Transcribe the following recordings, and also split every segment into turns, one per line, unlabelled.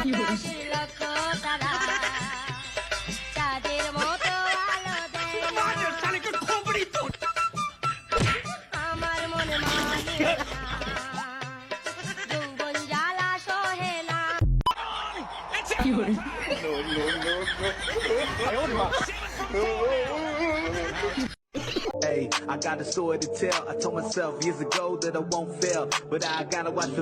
আকাশের লক্ষ তারা চাঁদের মতো আলো দেয় না। আমার মনে মানে না, যৌবন জ্বালা সহে না।
Hey, I got a story to tell. I told myself years ago that I won't fail, but I gotta watch the.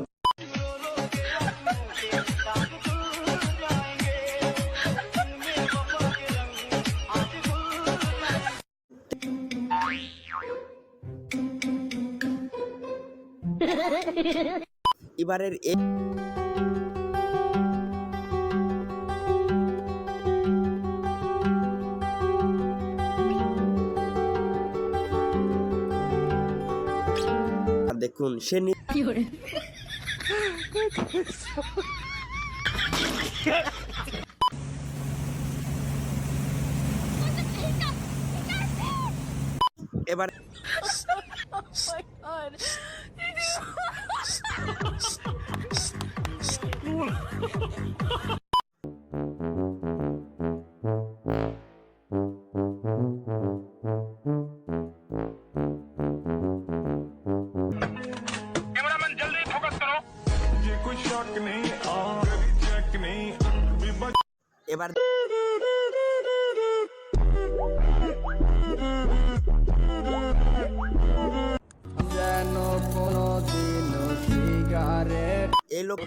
এবারের দেখুন সে এবার
कैमरामैन जल्दी फोकस करो। ये कोई शक नहीं चेक नहीं
এবার
যেন কোনদিন সিগারেট
এই লোক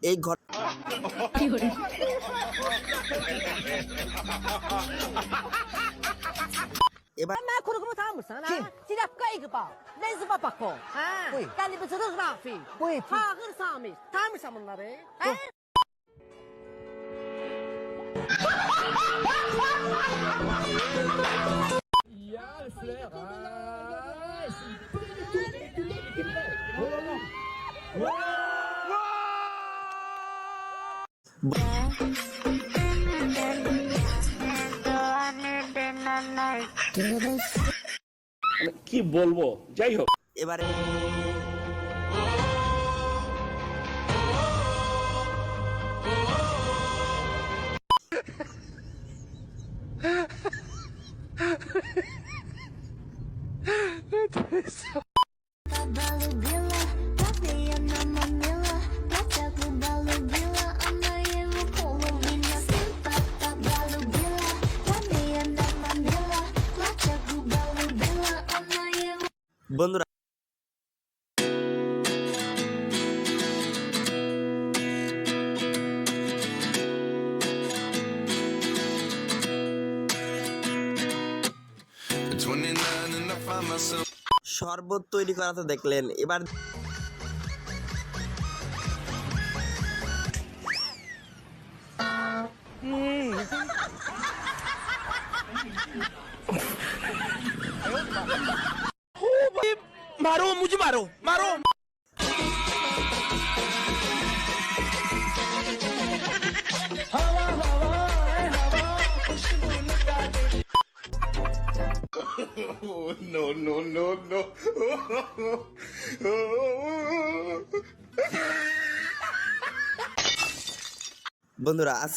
এই ঘর এবার
ما كلكم تعمل سنة تيجي بكايك با لازم باباكو ها قال لي بتروح رافي ها غير سامي تعمل سامي ناري
কি বলবো, যাই হোক
এবারে
Полюбила, как я наманила, я так полюбила, она его половина. Так полюбила, как я наманила, плача губа любила, она его.
বন্ধুরা শরবত তৈরি করা তো দেখলেন, এবার
মারো, মুঝে মারো, মারো।
বন্ধুরা আজ